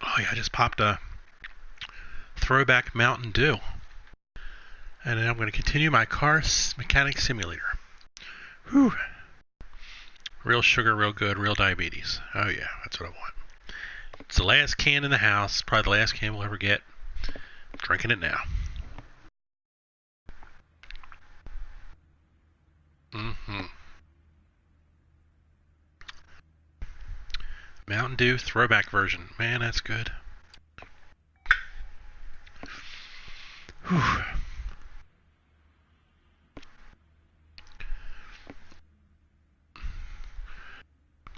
Oh yeah, I just popped a throwback Mountain Dew. And then I'm going to continue my car mechanic simulator. Whew. Real sugar, real good, real diabetes. Oh yeah, that's what I want. It's the last can in the house. Probably the last can we'll ever get. I'm drinking it now. Mm-hmm. Mountain Dew throwback version. Man, that's good. Whew.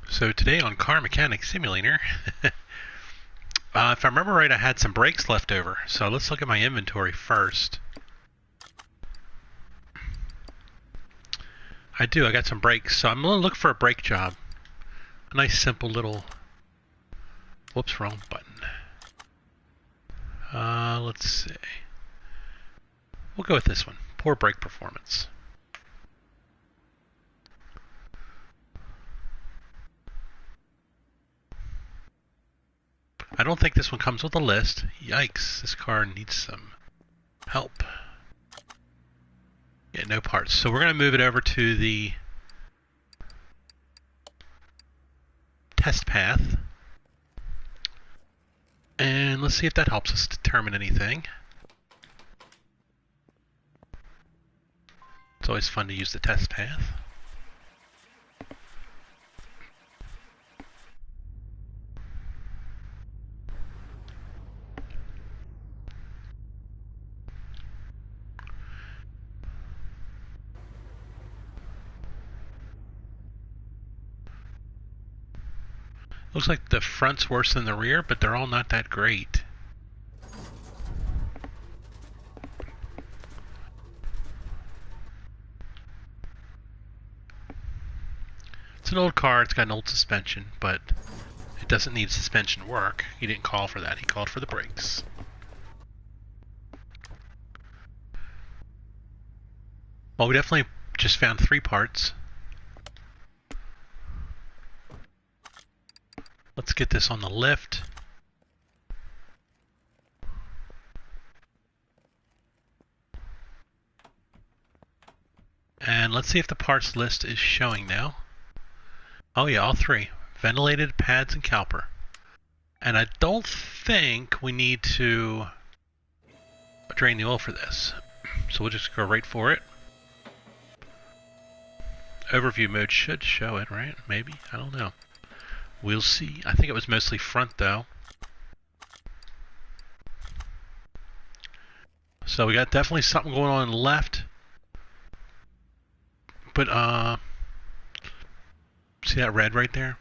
So today on Car Mechanic Simulator, if I remember right, I had some brakes left over. So let's look at my inventory first. I do. I got some brakes. So I'm going to look for a brake job. A nice simple little... Whoops, wrong button. Let's see. We'll go with this one. Poor brake performance. I don't think this one comes with a list. Yikes, this car needs some help. Yeah, no parts. So we're going to move it over to the test path. And let's see if that helps us determine anything. It's always fun to use the test path. Looks like the front's worse than the rear, but they're all not that great. It's an old car, it's got an old suspension, but it doesn't need suspension work. He didn't call for that, he called for the brakes. Well, we definitely just found 3 parts. Let's get this on the lift. And let's see if the parts list is showing now. Oh yeah, all 3. Ventilated, pads, and caliper. And I don't think we need to drain the oil for this. So we'll just go right for it. Overview mode should show it, right? Maybe? I don't know. We'll see. I think it was mostly front, though. So we got definitely something going on the left. But, see that red right there?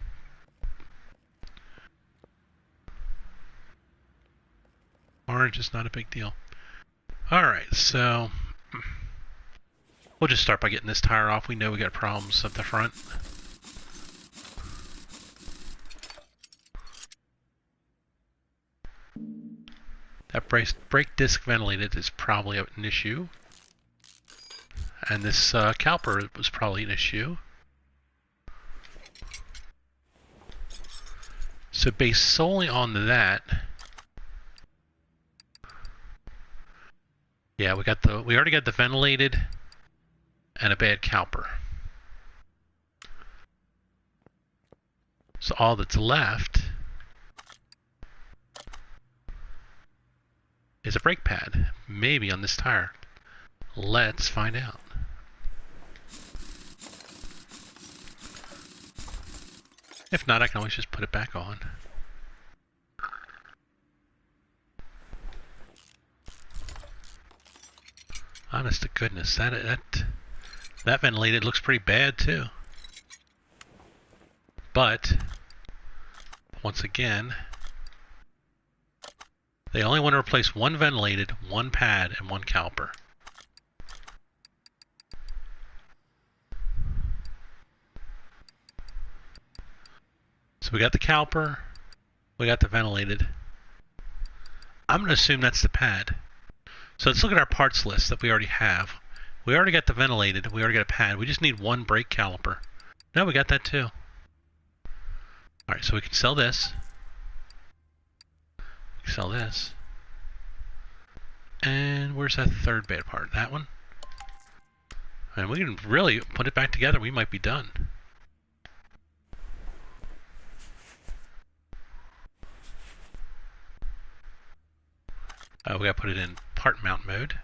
Orange is not a big deal. Alright, so... we'll just start by getting this tire off. We know we got problems up the front. That brake disc ventilated is probably an issue. And this caliper was probably an issue. So based solely on that, yeah, we already got the ventilated and a bad caliper. So all that's left is a brake pad, maybe on this tire. Let's find out. If not, I can always just put it back on. Honest to goodness, that ventilated looks pretty bad too. But once again, they only want to replace 1 ventilated, 1 pad, and 1 caliper. So we got the caliper, we got the ventilated. I'm going to assume that's the pad. So let's look at our parts list that we already have. We already got the ventilated, we already got a pad. We just need 1 brake caliper. No, we got that too. Alright, so we can sell this. sell this. And where's that third bad part? That one? And we can really put it back together. We might be done. We gotta put it in part mount mode.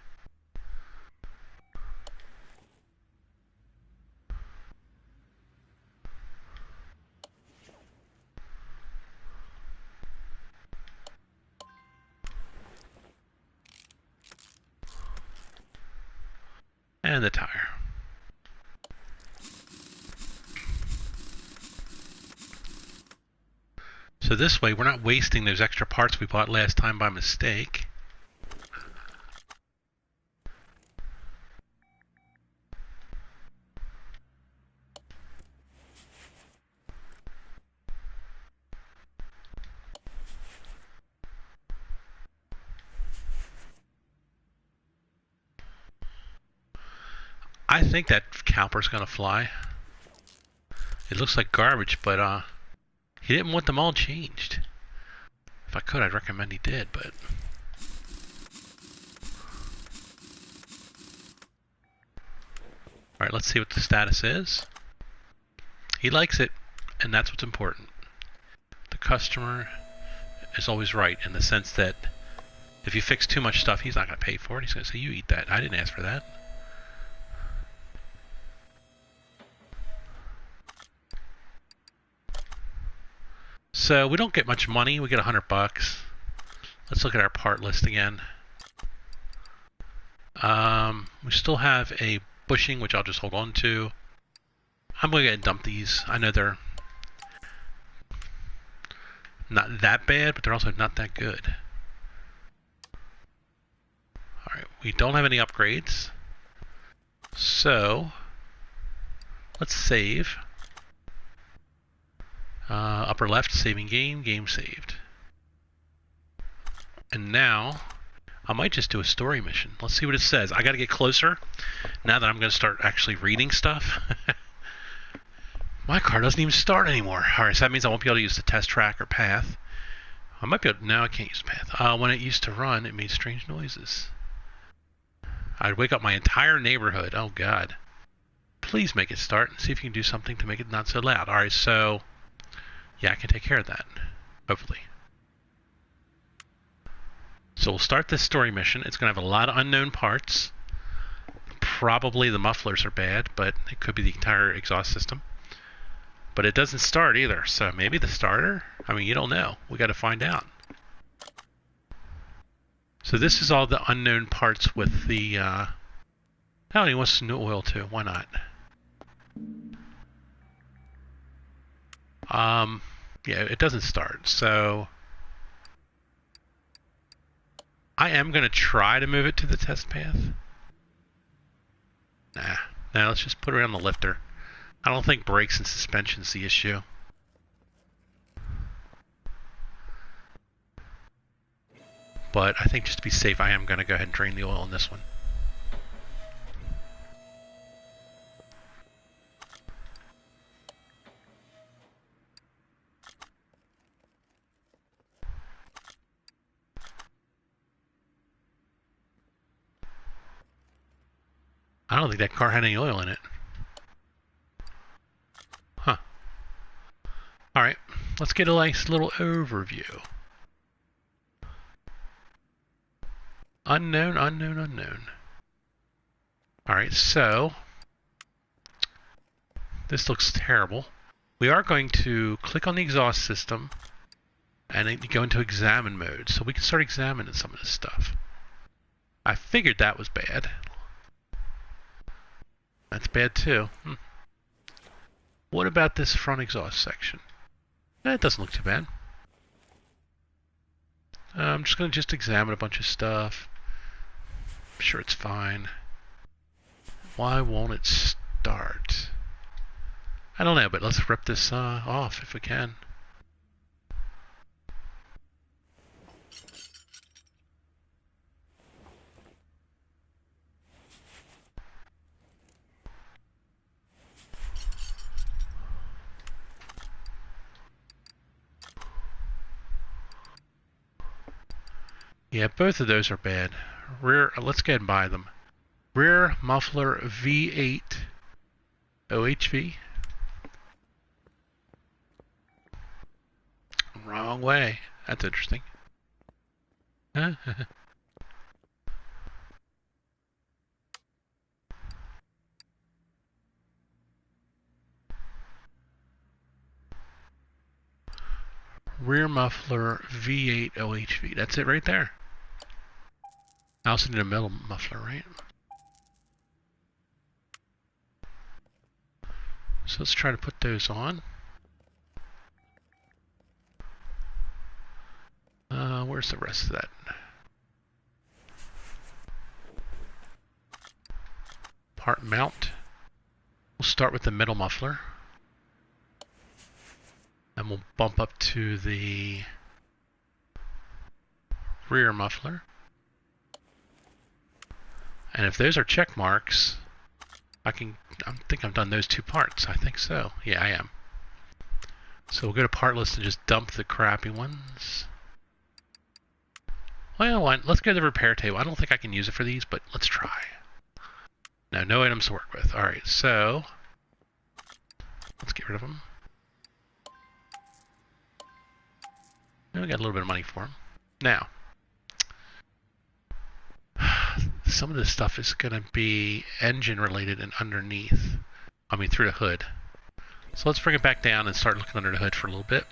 And the tire. So this way, we're not wasting those extra parts we bought last time by mistake. I think that caliper's gonna fly. It looks like garbage, but he didn't want them all changed. If I could, I'd recommend he did, but... Alright, let's see what the status is. He likes it, and that's what's important. The customer is always right in the sense that if you fix too much stuff, he's not going to pay for it. He's going to say, you eat that. I didn't ask for that. So we don't get much money. We get $100. Let's look at our part list again. We still have a bushing, which I'll just hold on to. I'm going to go and dump these. I know they're not that bad, but they're also not that good. Alright, we don't have any upgrades. So, let's save. Upper left, saving game, game saved. And now, I might just do a story mission. Let's see what it says. I gotta get closer now that I'm gonna start actually reading stuff. My car doesn't even start anymore. Alright, so that means I won't be able to use the test track or path. I might be able to, now I can't use path. When it used to run, it made strange noises. I'd wake up my entire neighborhood. Oh god. Please make it start and see if you can do something to make it not so loud. Alright, so yeah, I can take care of that. Hopefully. So we'll start this story mission. It's going to have a lot of unknown parts. Probably the mufflers are bad, but it could be the entire exhaust system. But it doesn't start either, so maybe the starter? I mean, you don't know. We got to find out. So this is all the unknown parts with the... Oh, he wants new oil too. Why not? Yeah, it doesn't start, so... I am going to try to move it to the test path. Nah, let's just put it on the lifter. I don't think brakes and suspension's the issue. But I think just to be safe, I am going to go ahead and drain the oil in this one. I don't think that car had any oil in it. Huh. Alright, let's get a nice little overview. Unknown, unknown, unknown. Alright, so... this looks terrible. We are going to click on the exhaust system and then go into examine mode, so we can start examining some of this stuff. I figured that was bad. That's bad too. What about this front exhaust section? That doesn't look too bad. I'm just going to examine a bunch of stuff. I'm sure it's fine. Why won't it start? I don't know, but let's rip this off if we can. Yeah, both of those are bad. Rear, let's go ahead and buy them. Rear muffler V8 OHV. Wrong way. That's interesting. Rear muffler V8 OHV. That's it right there. I also need a middle muffler, right? So let's try to put those on. Where's the rest of that? Part mount. We'll start with the middle muffler. And we'll bump up to the rear muffler. And if those are check marks, I think I've done those two parts. I think so. Yeah, I am. So we'll go to part list and just dump the crappy ones. Well, let's go to the repair table. I don't think I can use it for these, but let's try. No items to work with. Alright, so let's get rid of them. And we got a little bit of money for them. Now, some of this stuff is going to be engine related and underneath. I mean, through the hood. So let's bring it back down and start looking under the hood for a little bit.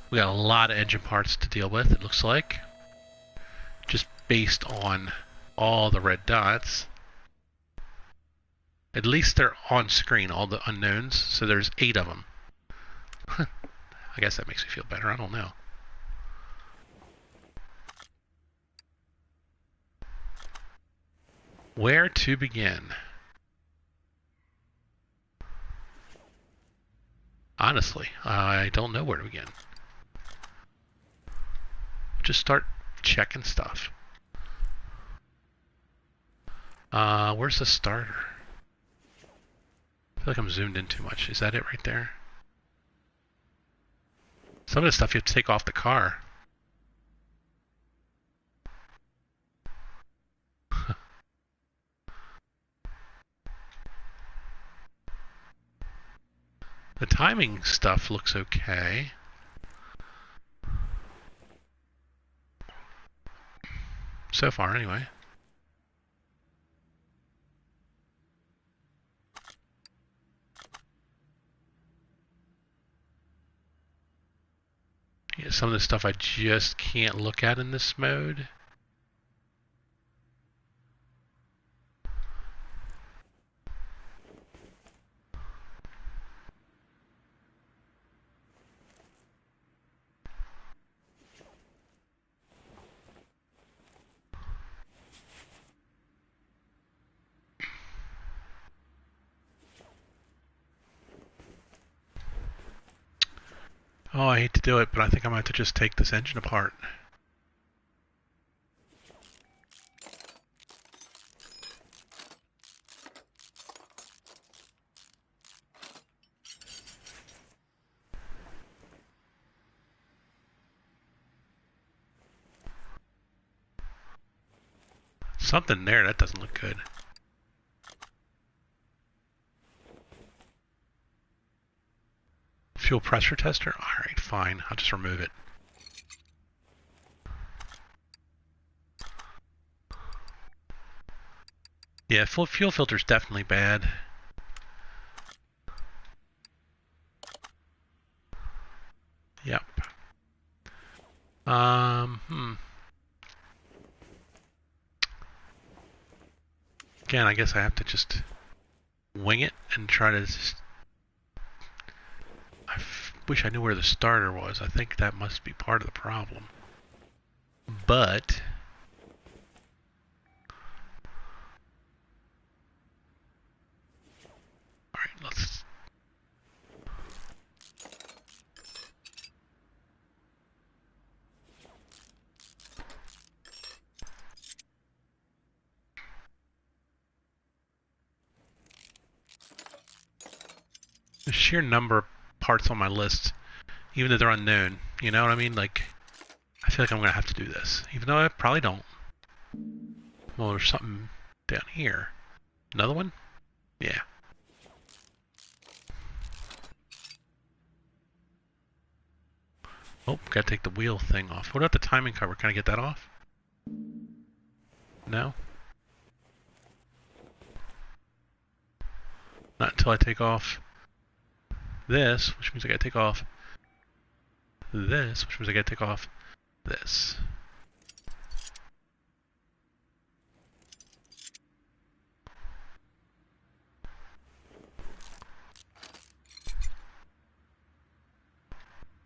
We got a lot of engine parts to deal with, it looks like. Just based on all the red dots. At least they're on screen, all the unknowns. So there's 8 of them. I guess that makes me feel better. I don't know. Where to begin? Honestly, I don't know where to begin. Just start checking stuff. Where's the starter? I feel like I'm zoomed in too much. Is that it right there? Some of the stuff you have to take off the car. The timing stuff looks okay. So far, anyway. Yeah, some of the stuff I just can't look at in this mode. Oh, I hate to do it, but I think I'm going to have to just take this engine apart. Something there, that doesn't look good. Fuel pressure tester? Alright, fine. I'll just remove it. Yeah, full fuel filter's definitely bad. Yep. Again, I guess I have to just wing it and try to just... wish I knew where the starter was. I think that must be part of the problem. But... Alright, let's... The sheer number of parts on my list, even though they're unknown, you know what I mean? Like, I feel like I'm going to have to do this, even though I probably don't. Well, there's something down here. Another one? Yeah. Oh, gotta take the wheel thing off. What about the timing cover? Can I get that off? No? Not until I take off this, which means I gotta take off this, which means I gotta take off this.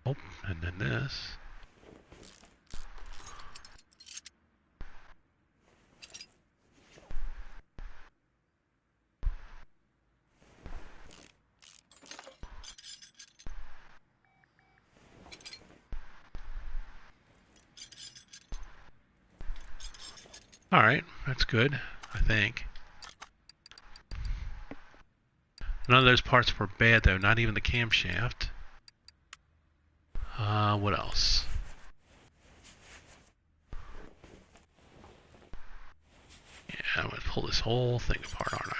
Oh, and then this. Alright, that's good, I think. None of those parts were bad though, not even the camshaft. What else? Yeah, I'm gonna pull this whole thing apart, aren't I?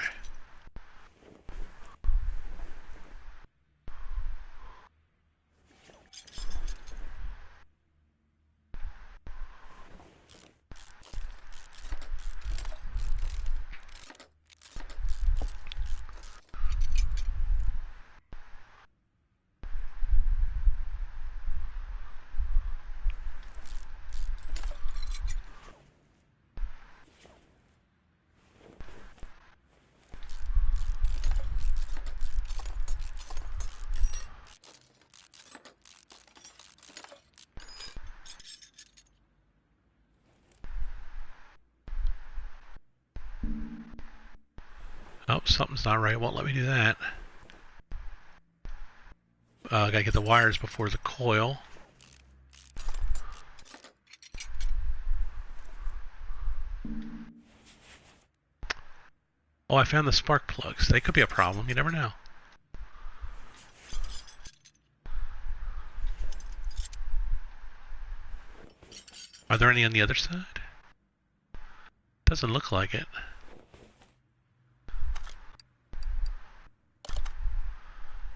Oh, something's not right. Won't let me do that. Gotta get the wires before the coil. Oh, I found the spark plugs. They could be a problem. You never know. Are there any on the other side? Doesn't look like it.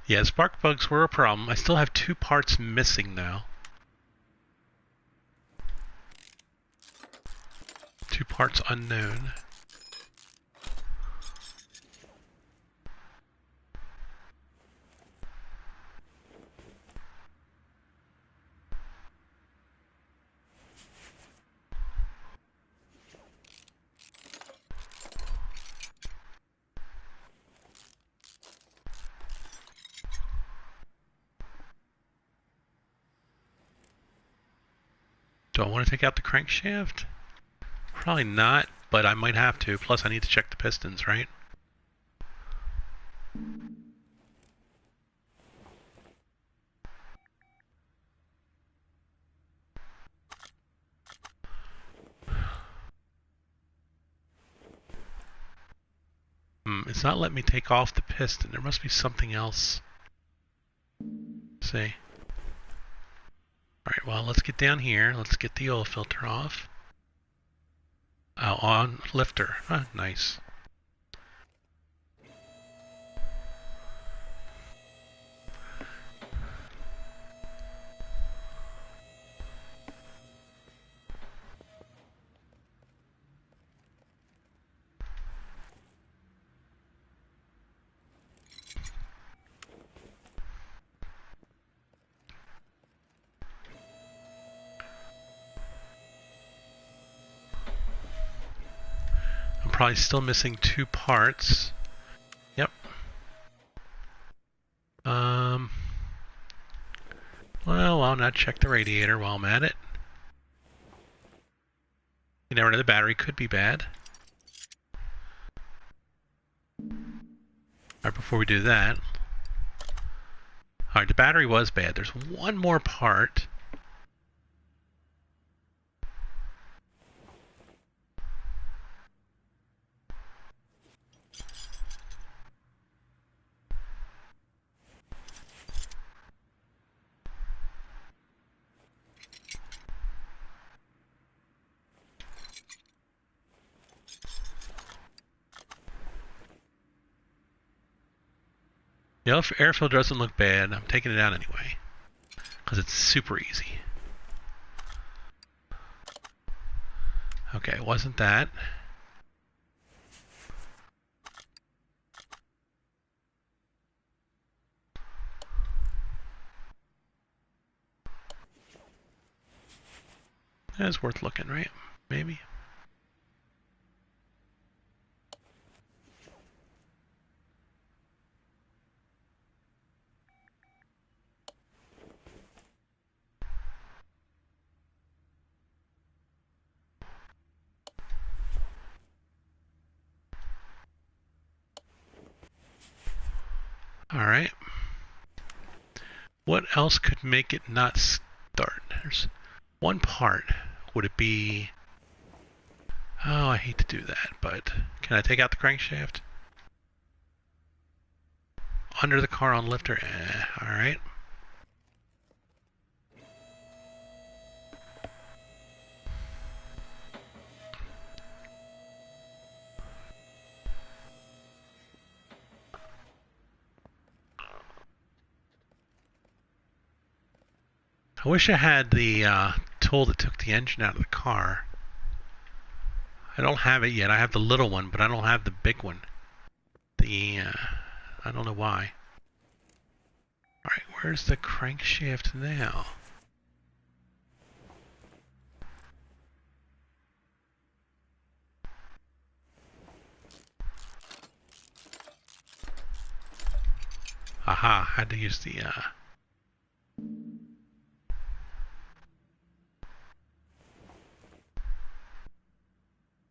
Yeah, spark plugs were a problem. I still have 2 parts missing now. 2 parts unknown. Do I want to take out the crankshaft? Probably not, but I might have to. Plus, I need to check the pistons, right? It's not letting me take off the piston. There must be something else. Let's see. Alright, well, let's get down here. Let's get the oil filter off. On lifter. Nice. Probably still missing 2 parts. Yep. Well, I'll not check the radiator while I'm at it. You never know, the battery could be bad. Alright, before we do that. Alright, the battery was bad. There's one more part. The air filter doesn't look bad. I'm taking it out anyway. Because it's super easy. Okay, wasn't that. That's worth looking, right? Maybe. Alright. What else could make it not start? There's one part. Would it be... Oh, I hate to do that, but... Can I take out the crankshaft? Under the car on lifter? Alright. I wish I had the tool that took the engine out of the car. I don't have it yet. I have the little one, but I don't have the big one. I don't know why. Alright, where's the crankshaft now? Aha, had to use the,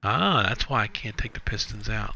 Ah, that's why I can't take the pistons out.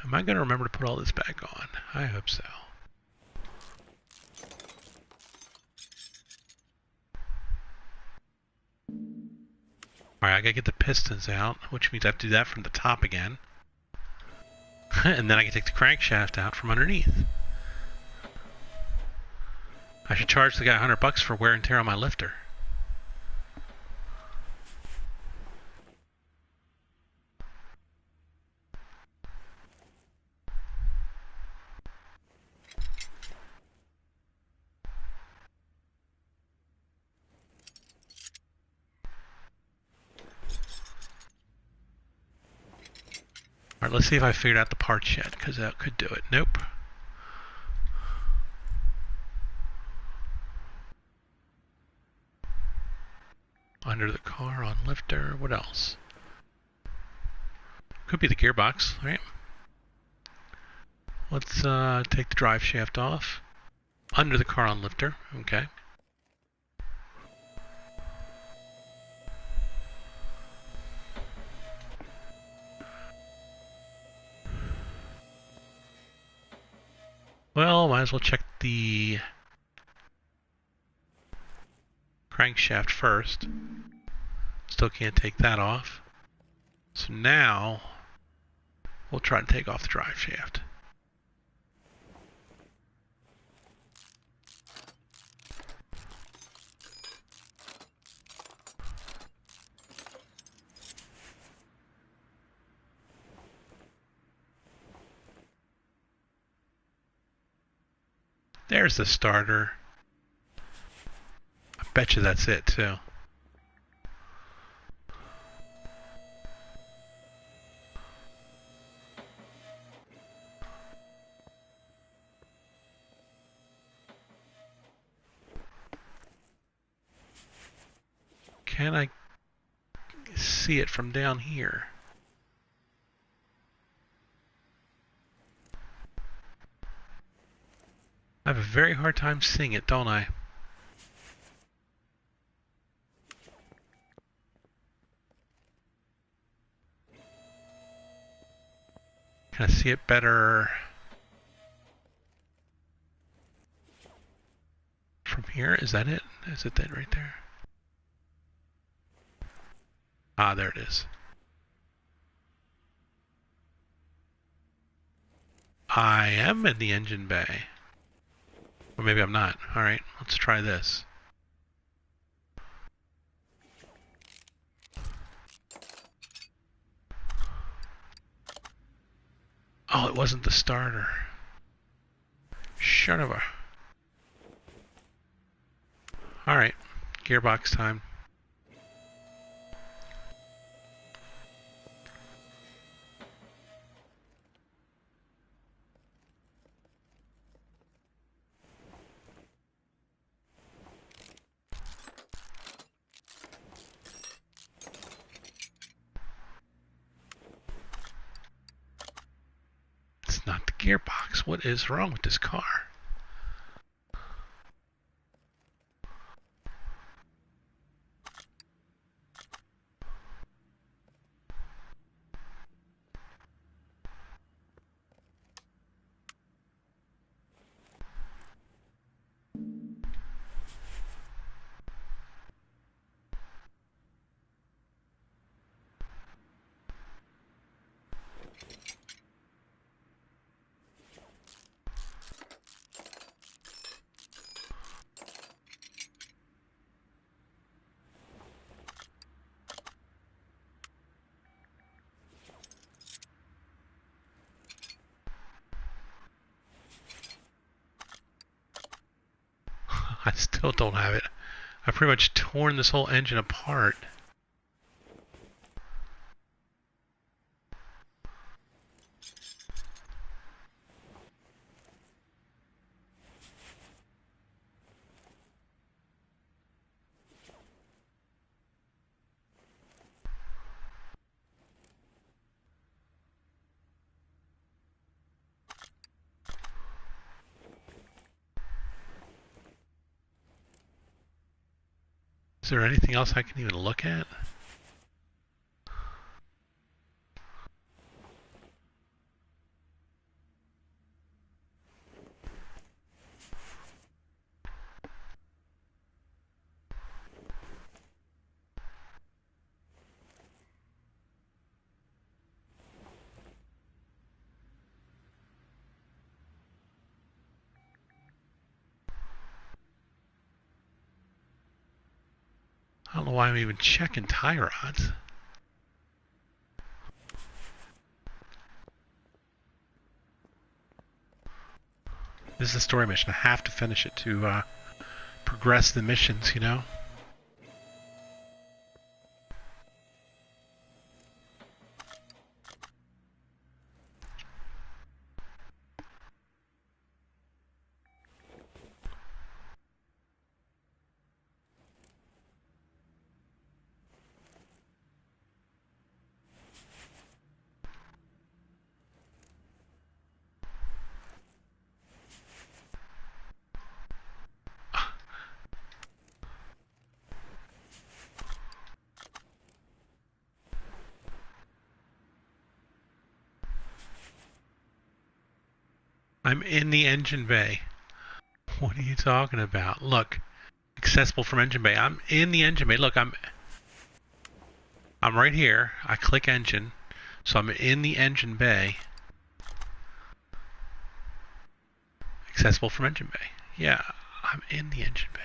Am I going to remember to put all this back on? I hope so. Alright, I gotta get the pistons out, which means I have to do that from the top again. And then I can take the crankshaft out from underneath. I should charge the guy $100 for wear and tear on my lifter. Alright, let's see if I figured out the parts yet, because that could do it. Nope. Under the car, on lifter, what else? Could be the gearbox, right? Let's take the drive shaft off. Under the car on lifter, okay. Well, might as well check the crankshaft first. Still can't take that off. So now, we'll try to take off the drive shaft. There's the starter. I bet you that's it too. Can I see it from down here? I have a very hard time seeing it, don't I? Can I see it better from here? Is that it? Is it that right there? Ah, there it is. I am in the engine bay. Or maybe I'm not. Alright, let's try this. Oh, it wasn't the starter. Son of a... Alright, gearbox time. It's not the gearbox. What is wrong with this car? I still don't have it. I've pretty much torn this whole engine apart. Is there anything else I can even look at? I don't know why I'm even checking tie rods. This is a story mission. I have to finish it to progress the missions, you know? I'm in the engine bay. What are you talking about? Look, accessible from engine bay. I'm in the engine bay. Look, I'm right here. I click engine, so I'm in the engine bay. Accessible from engine bay. Yeah, I'm in the engine bay.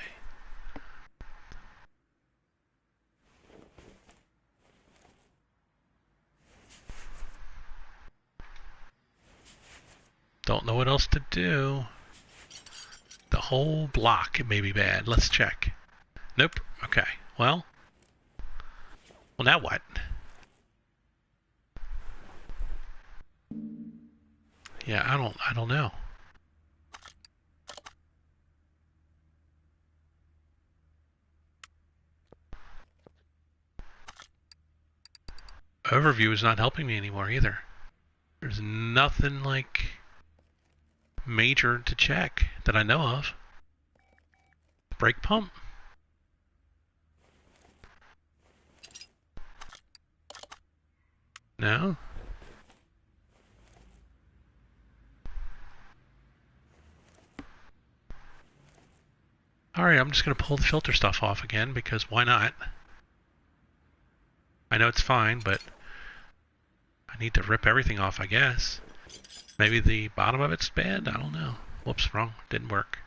Don't know what else to do. The whole block may be bad. Let's check. Nope. Okay. Well, now what? Yeah, I don't know. Overview is not helping me anymore either. There's nothing like major to check that I know of. Brake pump? No. Alright, I'm just going to pull the filter stuff off again, because why not? I know it's fine, but I need to rip everything off, I guess. Maybe the bottom of it's bad? I don't know. Whoops, wrong. Didn't work.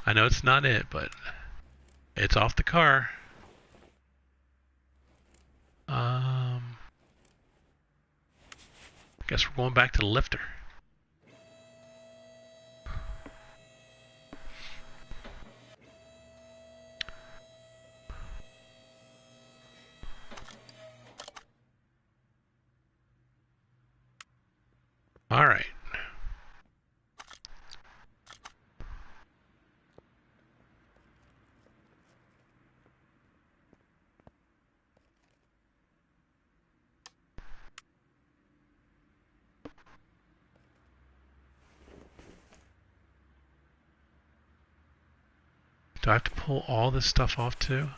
I know it's not it, but it's off the car. Guess we're going back to the lifter. All right. Do I have to pull all this stuff off too?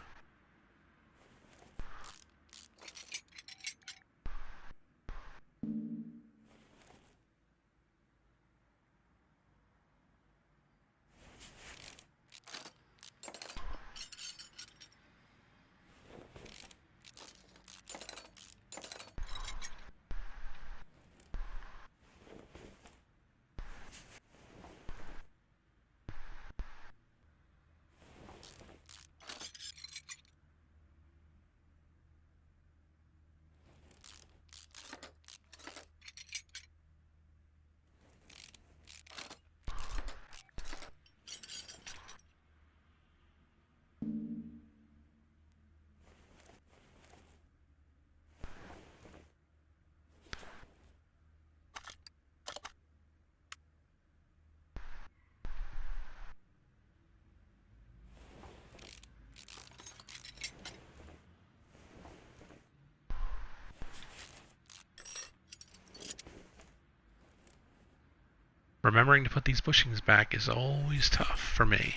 Remembering to put these bushings back is always tough for me.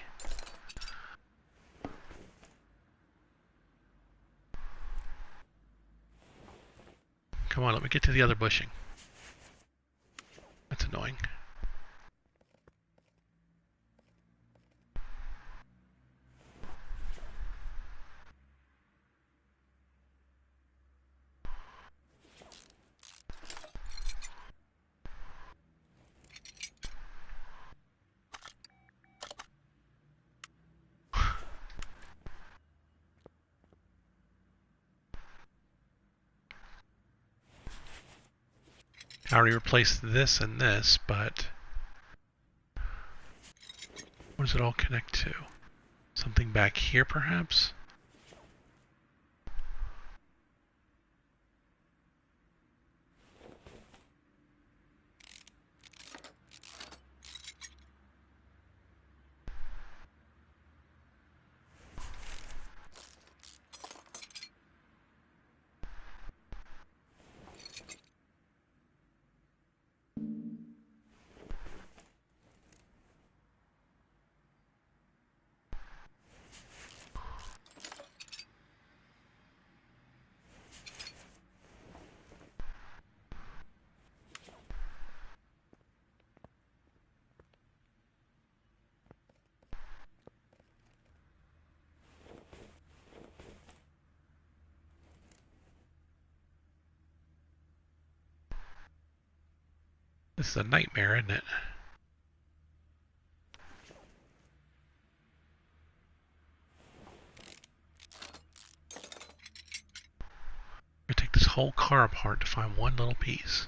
Come on, let me get to the other bushing. That's annoying. I already replaced this and this, but what does it all connect to? Something back here, perhaps? This is a nightmare, isn't it? I take this whole car apart to find one little piece.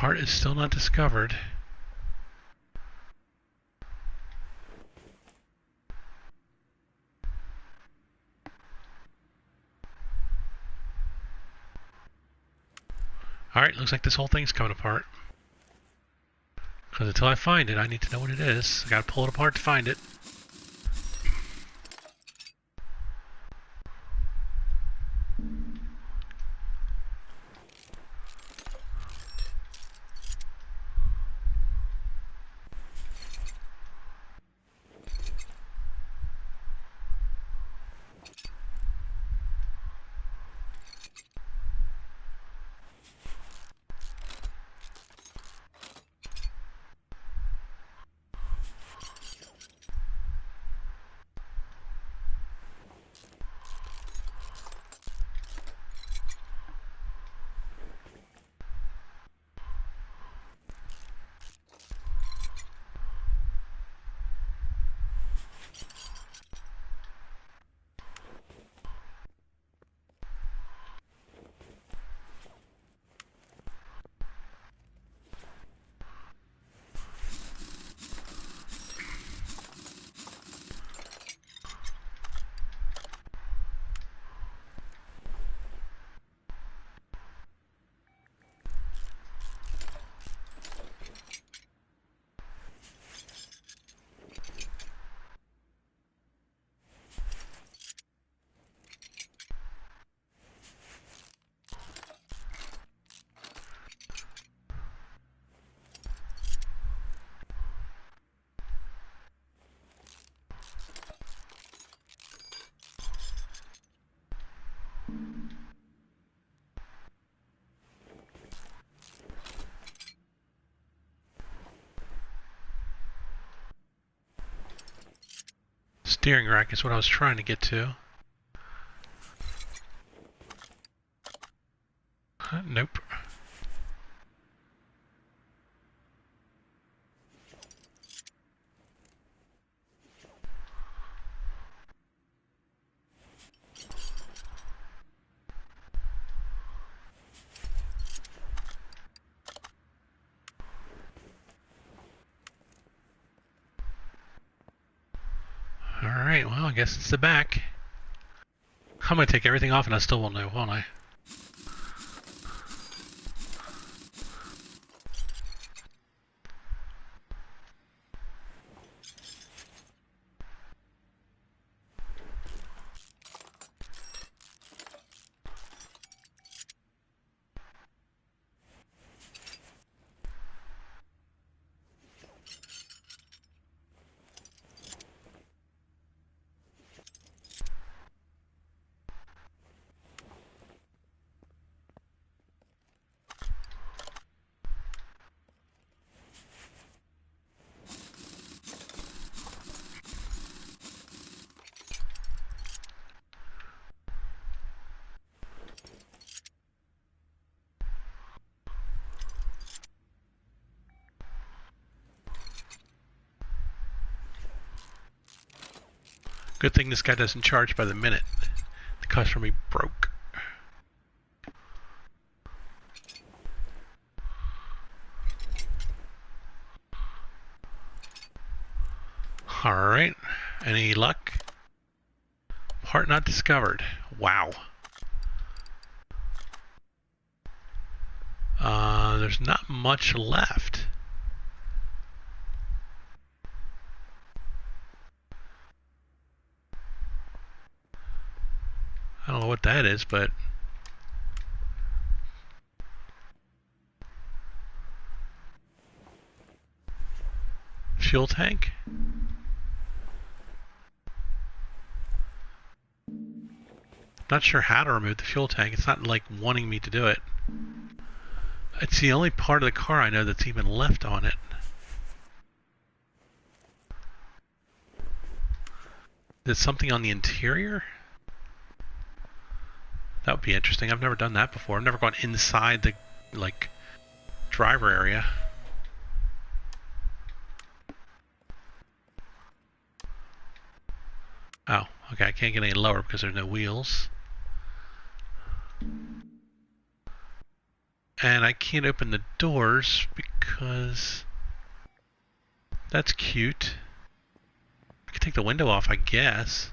Part is still not discovered. Alright, looks like this whole thing's coming apart. Because until I find it, I need to know what it is. I gotta pull it apart to find it. Steering rack is what I was trying to get to. Nope. Alright, well, I guess it's the back. I'm gonna take everything off and I still won't know, won't I? Good thing this guy doesn't charge by the minute. The customer be broke. Alright, any luck? Part not discovered. Wow. There's not much left. I don't know what that is, but fuel tank? Not sure how to remove the fuel tank. It's not like wanting me to do it. It's the only part of the car I know that's even left on it. Is it something on the interior? That would be interesting. I've never done that before. I've never gone inside the, like, driver area. Oh, okay, I can't get any lower because there's no wheels. And I can't open the doors because that's cute. I can take the window off, I guess.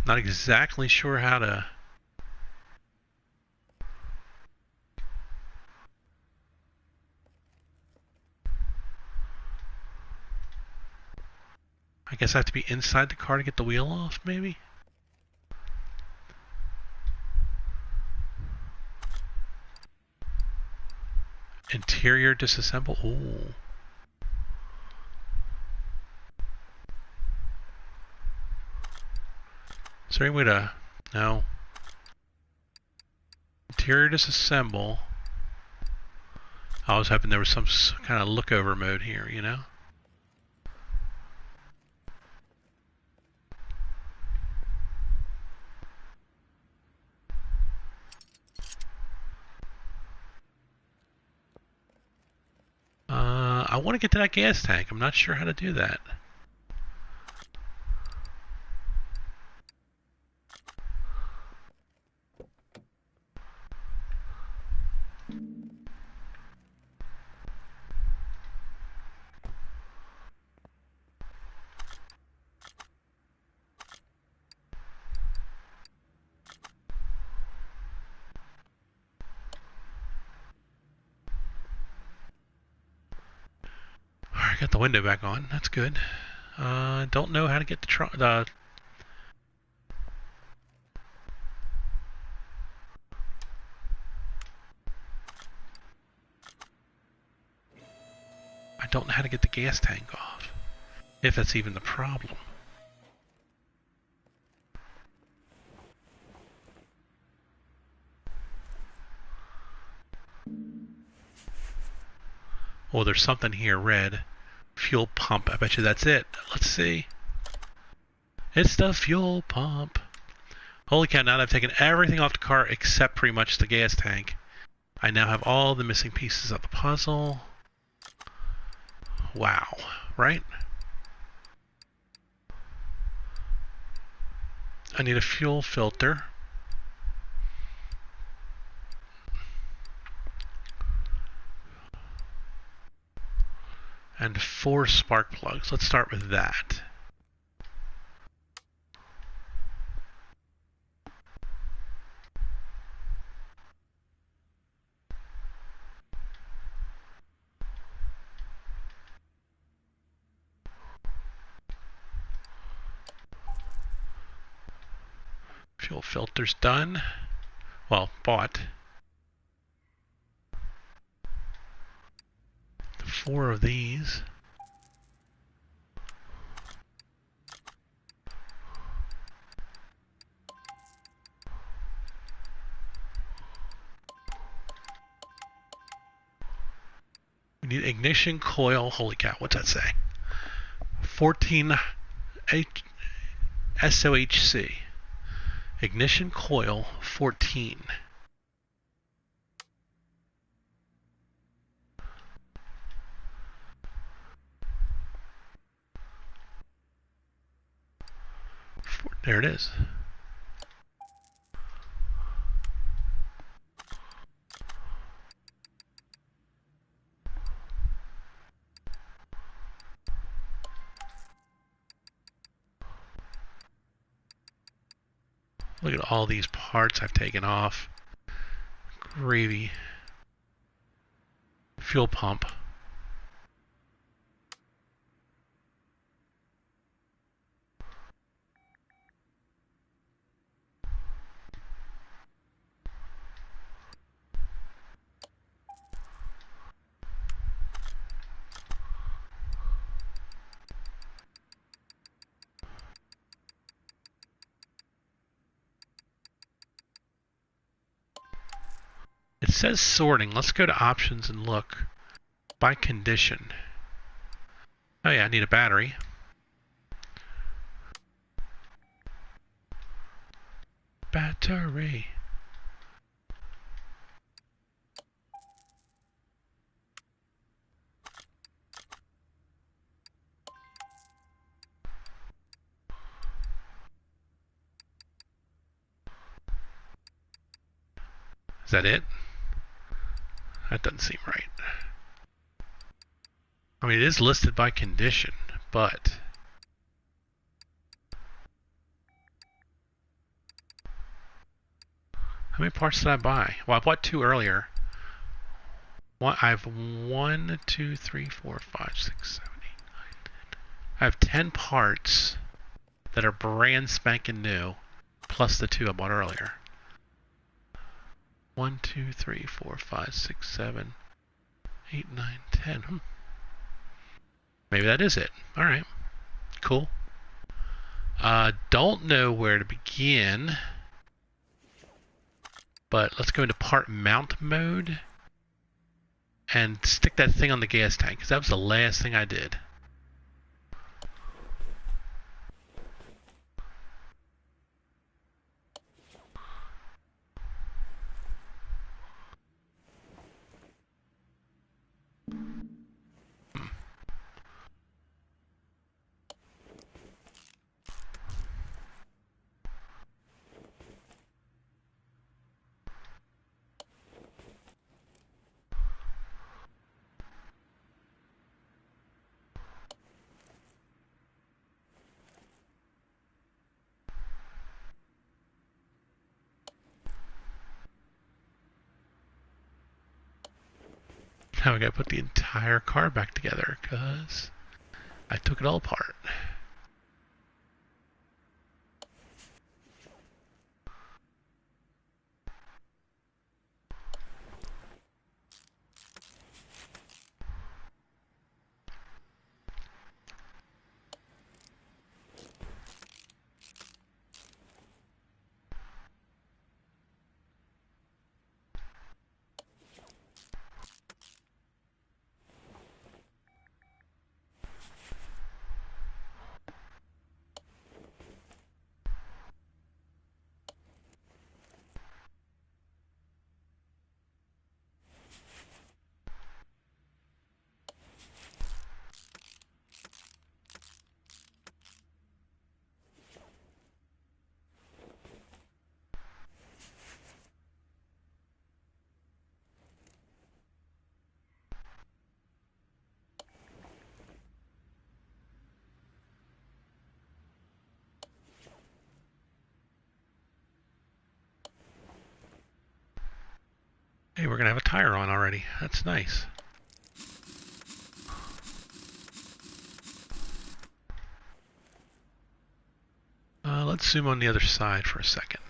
Not exactly sure how to... I guess I have to be inside the car to get the wheel off, maybe? Interior disassemble. Ooh. Is there any way to... No. Interior disassemble. I was hoping there was some kind of lookover mode here, you know? I want to get to that gas tank. I'm not sure how to do that. Alright, got the window back on. That's good. Don't know how to get the I don't know how to get the gas tank off. If that's even the problem. Oh, there's something here, red. Fuel pump. I bet you that's it. Let's see. It's the fuel pump. Holy cow, now that I've taken everything off the car except pretty much the gas tank, I now have all the missing pieces of the puzzle. Wow, right? I need a fuel filter. And 4 spark plugs. Let's start with that. Fuel filter's done. Well, bought. 4 of these. We need ignition coil. Holy cow, what's that say? 14 SOHC. Ignition coil 14. There it is. Look at all these parts I've taken off. Gravy. Fuel pump. It says sorting. Let's go to options and look by condition. Oh yeah, I need a battery. Battery. Is that it? That doesn't seem right. I mean, it is listed by condition, but... How many parts did I buy? Well, I bought 2 earlier. I have 1, 2, 3, 4, 5, 6, 7, 8, 9, 10. I have 10 parts that are brand spanking new, plus the 2 I bought earlier. 1, 2, 3, 4, 5, 6, 7, 8, 9, 10. Maybe that is it. Alright. Cool. Don't know where to begin, but let's go into part mount mode and stick that thing on the gas tank, because that was the last thing I did. Now we gotta put the entire car back together, because I took it all apart. Hey, we're gonna have a tire on already. That's nice. Let's zoom on the other side for a second.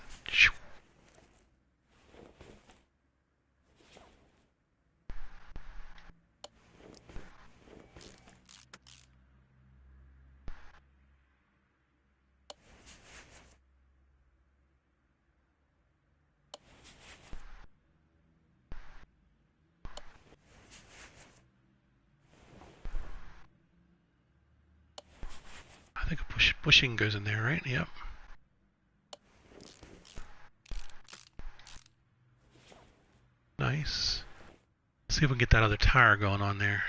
I think a bushing goes in there, right? Yep. Nice. See if we can get that other tire going on there.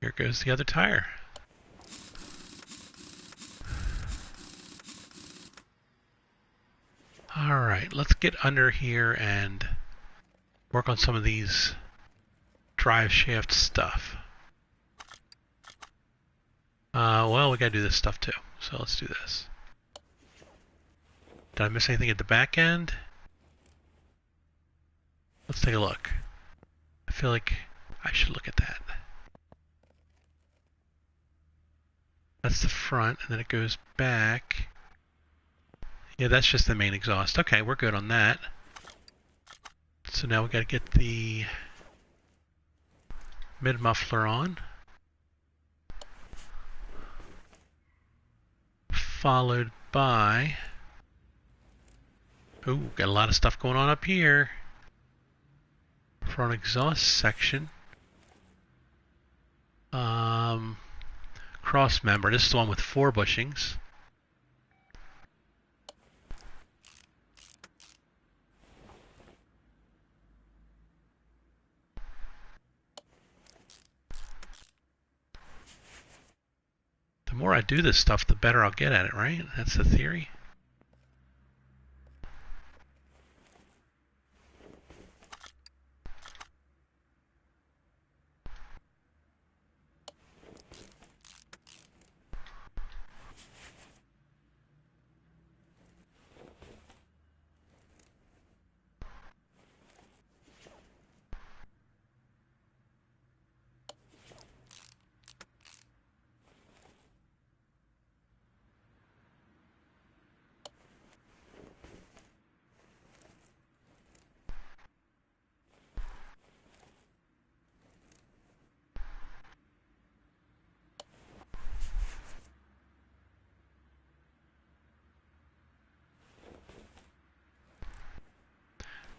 Here goes the other tire. Alright, let's get under here and work on some of these drive shaft stuff. Well, we gotta do this stuff too, so let's do this. Did I miss anything at the back end? Let's take a look. I feel like I should look at that. That's the front, and then it goes back. Yeah, that's just the main exhaust. Okay, we're good on that. So now we gotta get the mid-muffler on. Followed by... Ooh, got a lot of stuff going on up here. Front exhaust section. Cross member. This is the one with 4 bushings. The more I do this stuff, the better I'll get at it, right? That's the theory.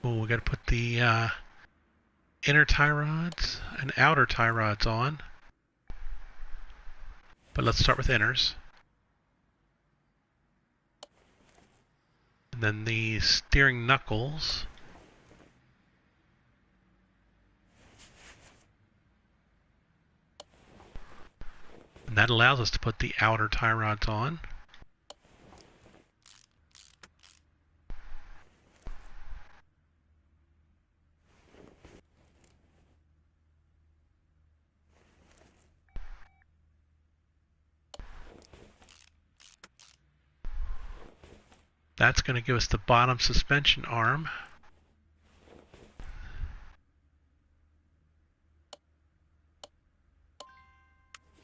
Oh, we got to put the inner tie rods and outer tie rods on. But let's start with inners. And then the steering knuckles. And that allows us to put the outer tie rods on. That's going to give us the bottom suspension arm.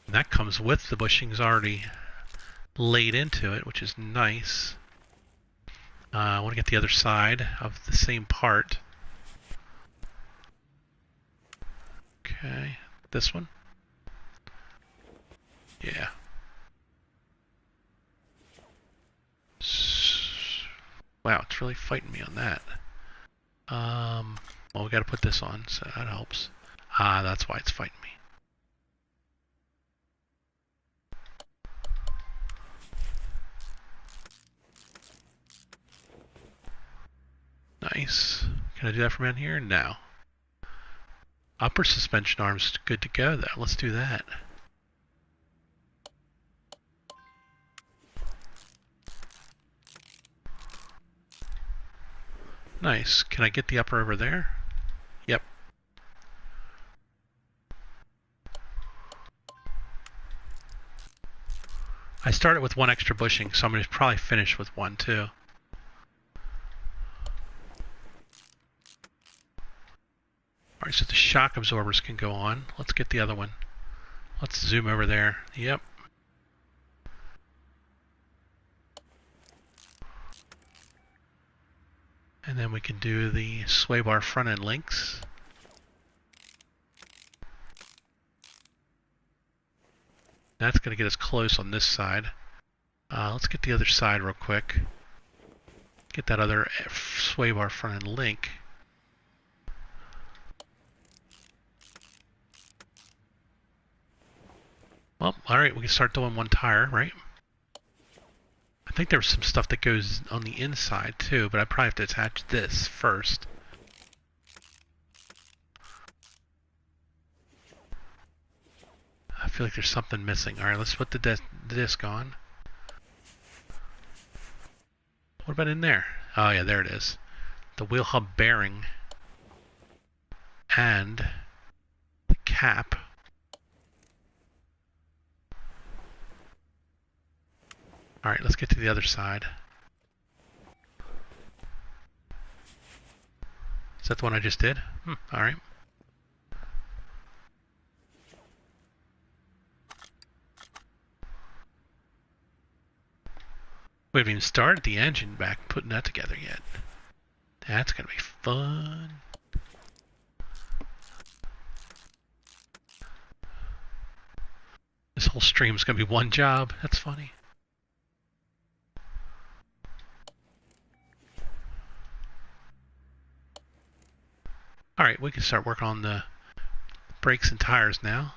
And that comes with the bushings already laid into it, which is nice. I want to get the other side of the same part. Okay, this one. Yeah. Wow, it's really fighting me on that. Well, we got to put this on, so that helps. Ah, that's why it's fighting me. Nice. Can I do that from in here? No. Upper suspension arm's good to go, though. Let's do that. Nice. Can I get the upper over there? Yep. I started with 1 extra bushing, so I'm going to probably finish with 1 too. Alright, so the shock absorbers can go on. Let's get the other one. Let's zoom over there. Yep. And then we can do the sway bar front end links. That's going to get us close on this side. Let's get the other side real quick. Get that other sway bar front end link. Well, alright, we can start doing 1 tire, right? I think there's some stuff that goes on the inside too, but I probably have to attach this first. I feel like there's something missing. Alright, let's put the disc on. What about in there? Oh yeah, there it is. The wheel hub bearing and the cap. Alright, let's get to the other side. Is that the one I just did? Alright. We haven't even started the engine back, putting that together yet. That's gonna be fun. This whole stream is gonna be 1 job. That's funny. Alright, we can start working on the brakes and tires now.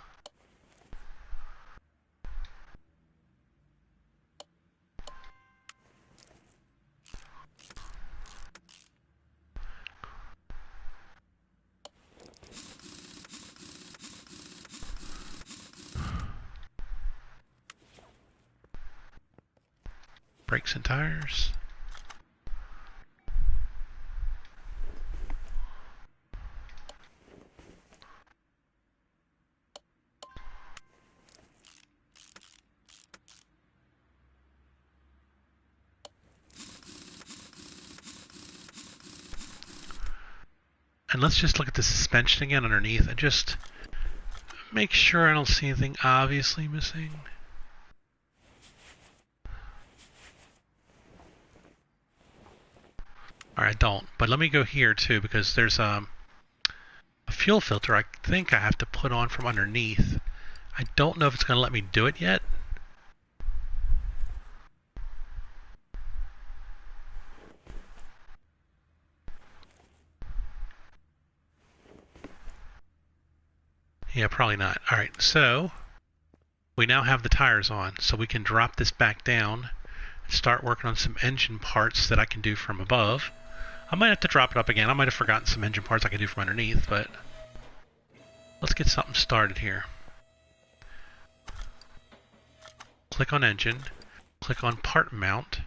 brakes and tires. And let's just look at the suspension again underneath and just make sure I don't see anything obviously missing. Alright, I don't. But let me go here too, because there's a fuel filter I think I have to put on from underneath. I don't know if it's going to let me do it yet. Yeah, probably not. Alright, so we now have the tires on, so we can drop this back down and start working on some engine parts that I can do from above. I might have to drop it up again. I might have forgotten some engine parts I can do from underneath, but let's get something started here. Click on engine, click on part mount.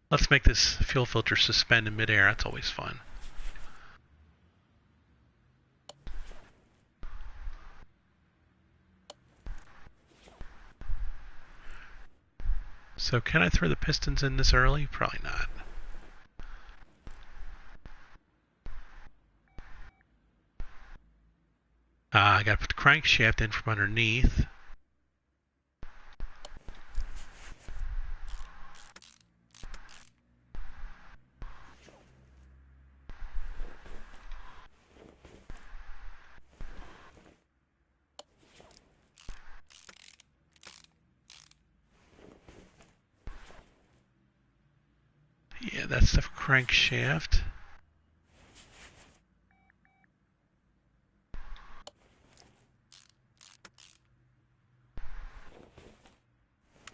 Let's make this fuel filter suspend in midair. That's always fun. So can I throw the pistons in this early? Probably not. I got to put the crankshaft in from underneath. Yeah, that's the crankshaft.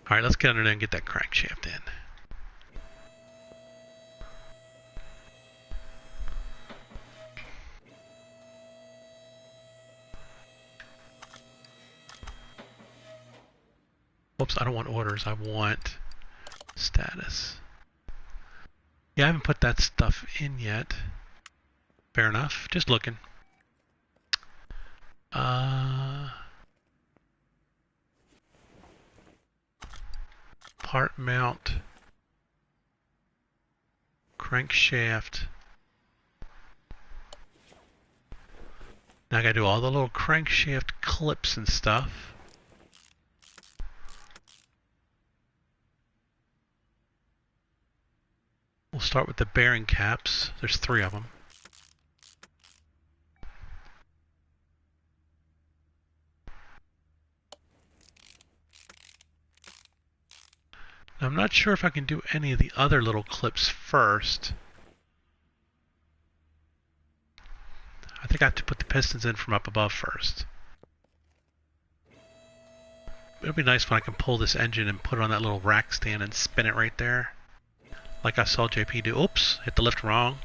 Alright, let's get under there and get that crankshaft in. Whoops, I don't want orders, I want status. Yeah, I haven't put that stuff in yet. Fair enough, just looking. Part mount, crankshaft. Now I gotta do all the little crankshaft clips and stuff. We'll start with the bearing caps. There's 3 of them. Now, I'm not sure if I can do any of the other little clips first. I think I have to put the pistons in from up above first. It'll be nice when I can pull this engine and put it on that little rack stand and spin it right there. Like I saw JP do. Oops, hit the lift wrong.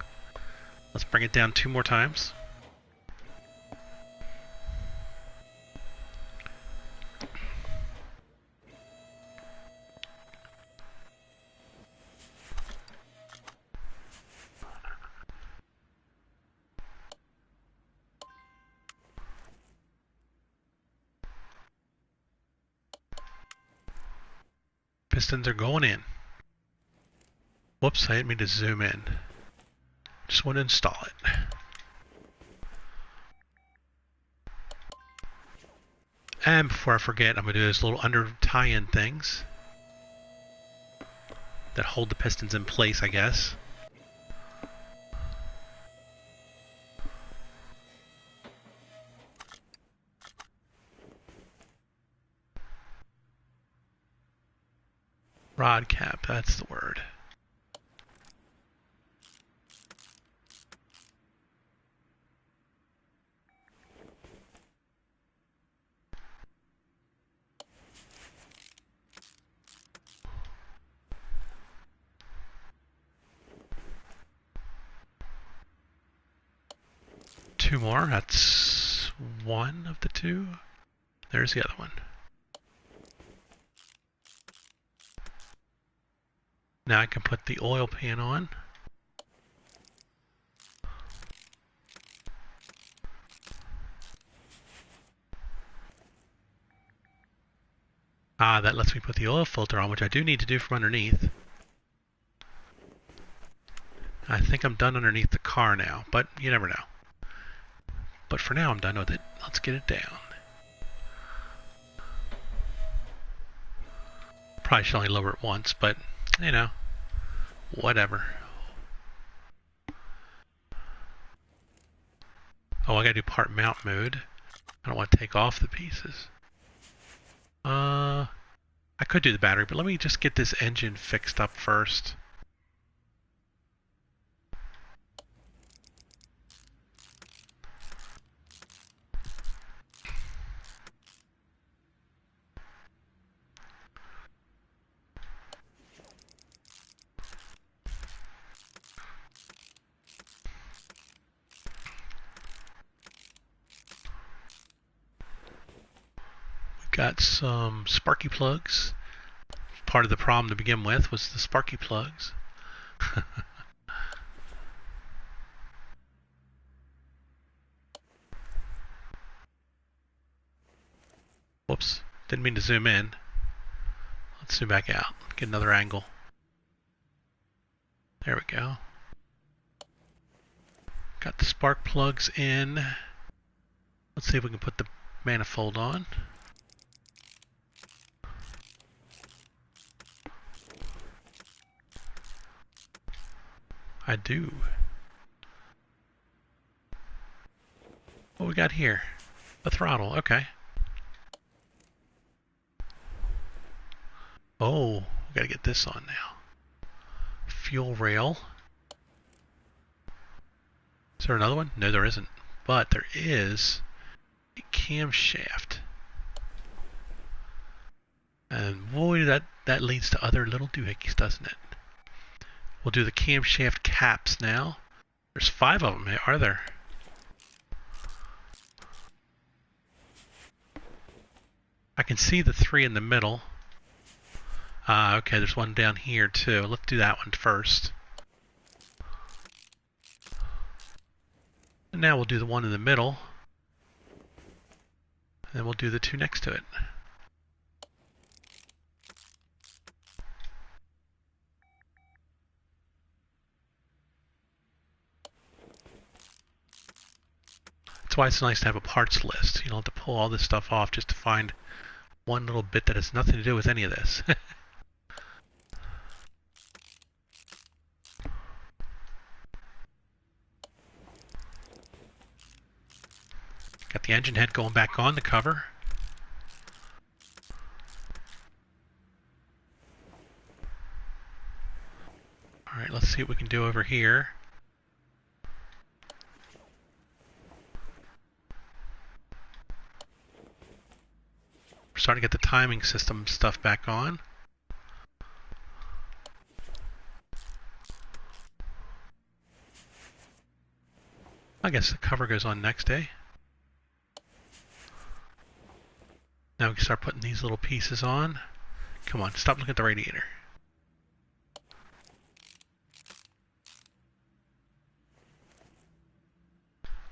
Let's bring it down 2 more times. Pistons are going in. Whoops, I didn't mean to zoom in. Just want to install it. And before I forget, I'm going to do those little under tie-in things that hold the pistons in place, I guess. Rod cap, that's the word. Two more, that's 1 of the 2. There's the other one. Now I can put the oil pan on. Ah, that lets me put the oil filter on, which I do need to do from underneath. I think I'm done underneath the car now, but you never know. But for now, I'm done with it. Let's get it down. Probably should only lower it once, but, you know, whatever. Oh, I gotta do part mount mode. I don't want to take off the pieces. I could do the battery, but let me just get this engine fixed up first. Got some sparky plugs. Part of the problem to begin with was the sparky plugs. Whoops, didn't mean to zoom in. Let's zoom back out, get another angle. There we go. Got the spark plugs in. Let's see if we can put the manifold on. I do. What we got here? A throttle, okay. Oh, we gotta get this on now. Fuel rail. Is there another one? No, there isn't. But there is a camshaft. And boy, that leads to other little doohickeys, doesn't it? We'll do the camshaft caps now. There's 5 of them, are there? I can see the 3 in the middle. Okay, there's one down here too. Let's do that one first. And now we'll do the one in the middle. And then we'll do the 2 next to it. That's why it's nice to have a parts list. You don't have to pull all this stuff off just to find one little bit that has nothing to do with any of this. Got the engine head going back on the cover. Alright, let's see what we can do over here. We're starting to get the timing system stuff back on. I guess the cover goes on next, eh? Now we can start putting these little pieces on. Come on, stop looking at the radiator.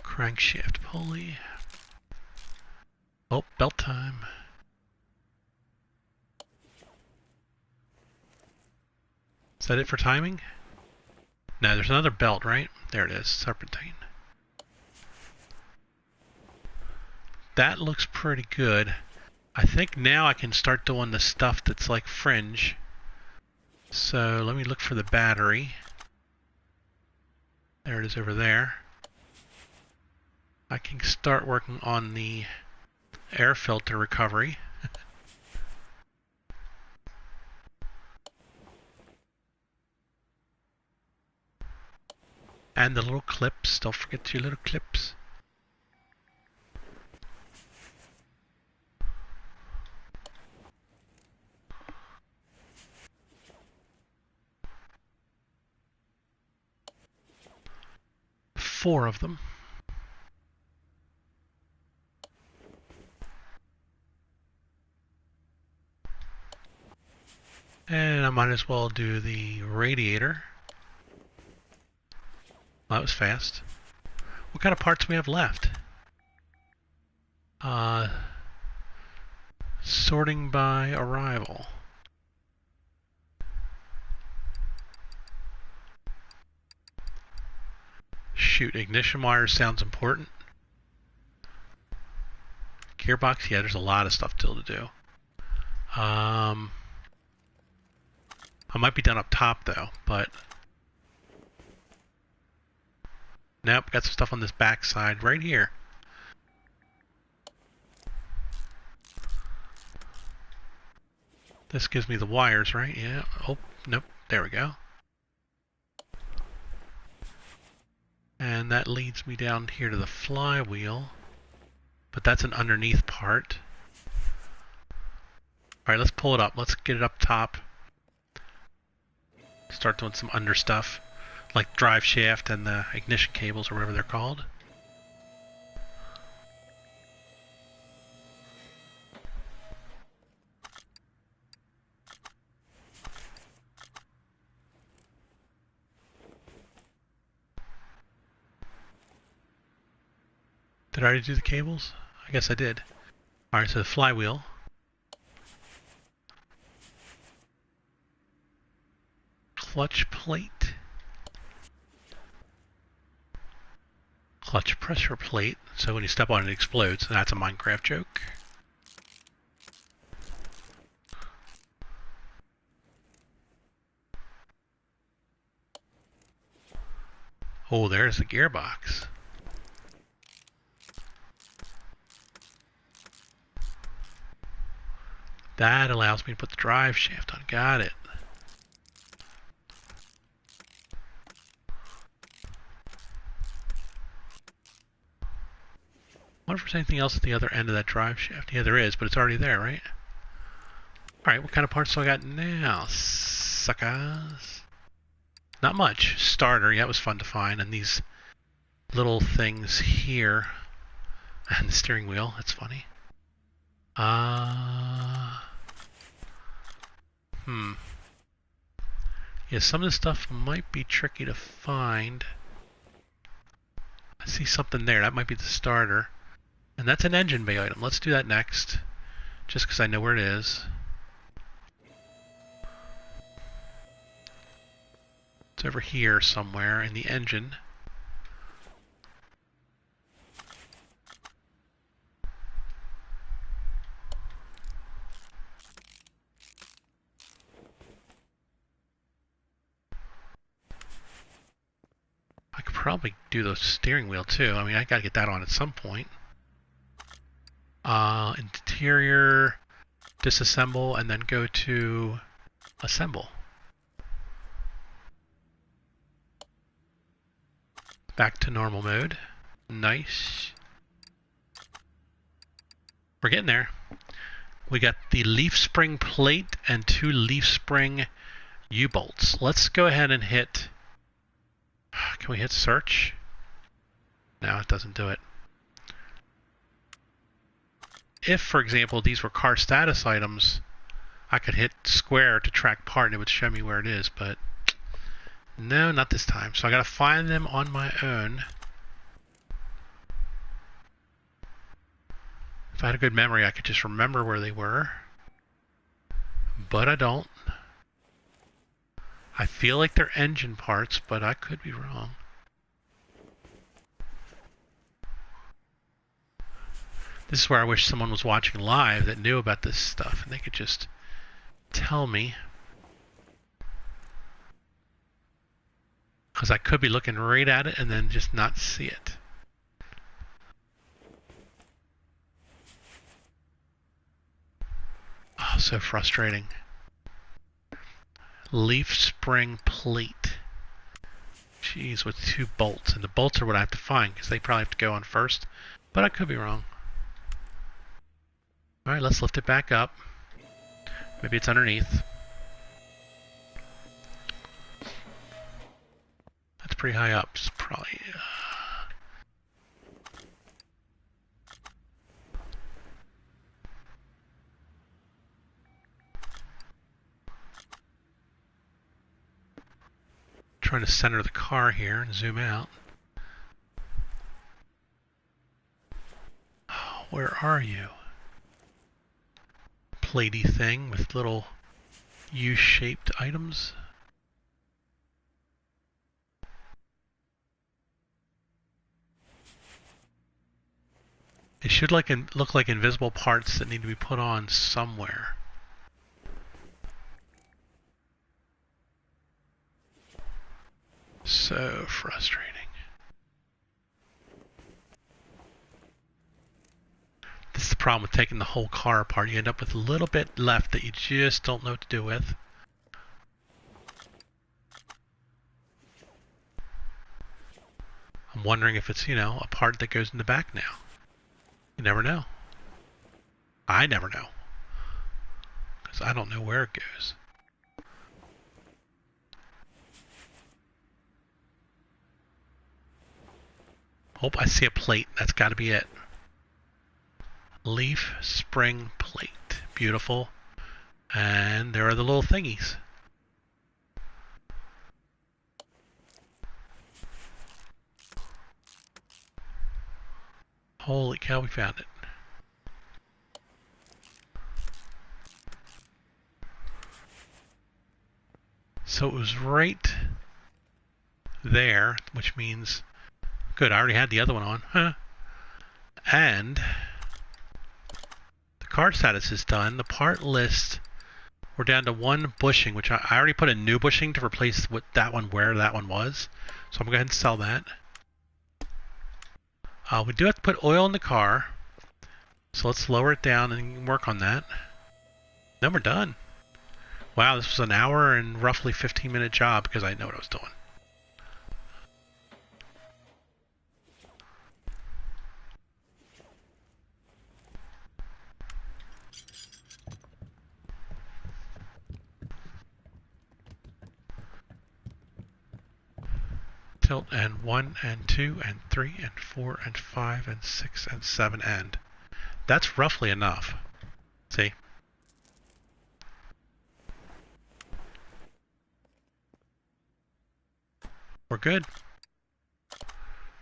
Crankshaft pulley. Oh, belt time. Is that it for timing? No, there's another belt, right? There it is, serpentine. That looks pretty good. I think now I can start doing the stuff that's like fringe. So let me look for the battery. There it is over there. I can start working on the air filter recovery. And the little clips. Don't forget your little clips. Four of them. And And I might as well do the radiator. Well, that was fast. What kind of parts do we have left? Sorting by arrival. Shoot, ignition wires sounds important. Gearbox, yeah, there's a lot of stuff still to do. I might be done up top though, but nope, got some stuff on this back side right here. This gives me the wires, right? Yeah. Oh, nope. There we go. And that leads me down here to the flywheel. But that's an underneath part. Alright, let's pull it up. Let's get it up top. Start doing some under stuff. Like drive shaft and the ignition cables or whatever they're called. Did I already do the cables? I guess I did. Alright, so the flywheel. Clutch plate. Clutch pressure plate. So when you step on it, it explodes. And that's a Minecraft joke. Oh, there's the gearbox. That allows me to put the drive shaft on. Got it. I wonder if there's anything else at the other end of that drive shaft. Yeah, there is, but it's already there, right? Alright, what kind of parts do I got now, suckers? Not much. Starter, yeah, it was fun to find. And these little things here. And the steering wheel, that's funny. Yeah, some of this stuff might be tricky to find. I see something there. That might be the starter. And that's an engine bay item. Let's do that next. Just because I know where it is. It's over here somewhere in the engine. I could probably do the steering wheel too. I mean, I gotta get that on at some point. Interior, disassemble, and then go to assemble. Back to normal mode. Nice. We're getting there. We got the leaf spring plate and 2 leaf spring U-bolts. Let's go ahead and hit... Can we hit search? No, it doesn't do it. If, for example, these were car status items, I could hit square to track part and it would show me where it is, but no, not this time. So I gotta find them on my own. If I had a good memory, I could just remember where they were, but I don't. I feel like they're engine parts, but I could be wrong. This is where I wish someone was watching live that knew about this stuff and they could just tell me. Because I could be looking right at it and then just not see it. Oh, so frustrating. Leaf spring plate. Jeez, with 2 bolts. And the bolts are what I have to find because they probably have to go on first. But I could be wrong. Alright, let's lift it back up. Maybe it's underneath. That's pretty high up. It's probably... trying to center the car here and zoom out. Oh, where are you? Platey thing with little U-shaped items. It should look like invisible parts that need to be put on somewhere. So frustrating. This is the problem with taking the whole car apart. You end up with a little bit left that you just don't know what to do with. I'm wondering if it's, a part that goes in the back now. You never know. I never know. Because I don't know where it goes. Oh, I see a plate. That's got to be it. Leaf spring plate. Beautiful. And there are the little thingies. Holy cow, we found it. So it was right there, which means, good, I already had the other one on. Huh? And the card status is done. The part list, we're down to one bushing, which I already put a new bushing to replace where that one was. So I'm going to go ahead and sell that. We do have to put oil in the car, so let's lower it down and work on that. Then we're done. Wow, this was an hour and roughly 15-minute job because I know what I was doing. Tilt and 1 and 2 and 3 and 4 and 5 and 6 and 7 and. That's roughly enough. See? We're good.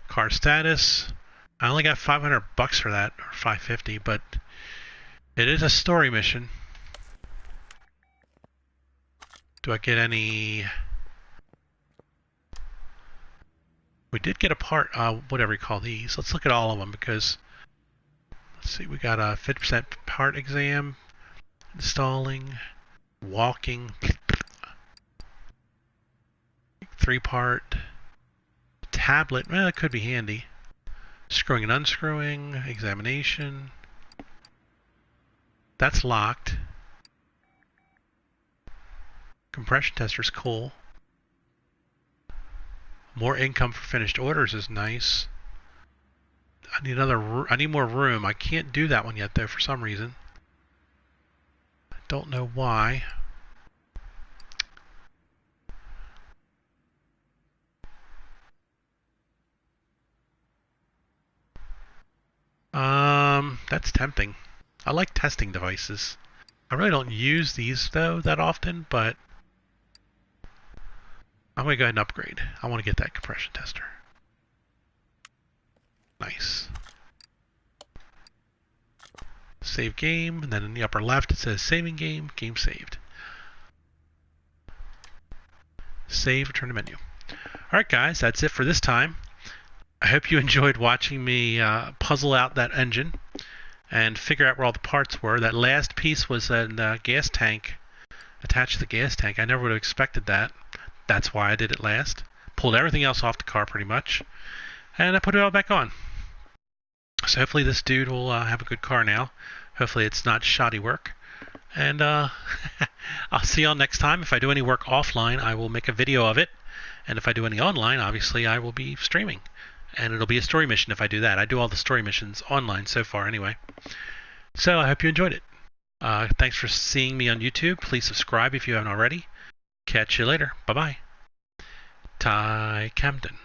Car status. I only got $500 for that, or $550, but it is a story mission. Do I get any? We did get a part, whatever you call these. Let's look at all of them because, let's see, we got a 50% part exam, installing, walking, 3-part, tablet, well, that could be handy, screwing and unscrewing, examination, that's locked, compression tester's cool. More income for finished orders is nice. I need more room. I can't do that one yet though for some reason. I don't know why. That's tempting. I like testing devices. I really don't use these though that often, but I'm going to go ahead and upgrade. I want to get that compression tester. Nice. Save game, and then in the upper left it says saving game, game saved. Save, return to menu. Alright guys, that's it for this time. I hope you enjoyed watching me puzzle out that engine and figure out where all the parts were. That last piece was a gas tank, attached to the gas tank. I never would have expected that. That's why I did it last. Pulled everything else off the car pretty much. And I put it all back on. So hopefully this dude will have a good car now. Hopefully it's not shoddy work. And I'll see y'all next time. If I do any work offline, I will make a video of it. And if I do any online, obviously I will be streaming. And it'll be a story mission if I do that. I do all the story missions online so far anyway. So I hope you enjoyed it. Thanks for seeing me on YouTube. Please subscribe if you haven't already. Catch you later. Bye-bye. Ty Camden.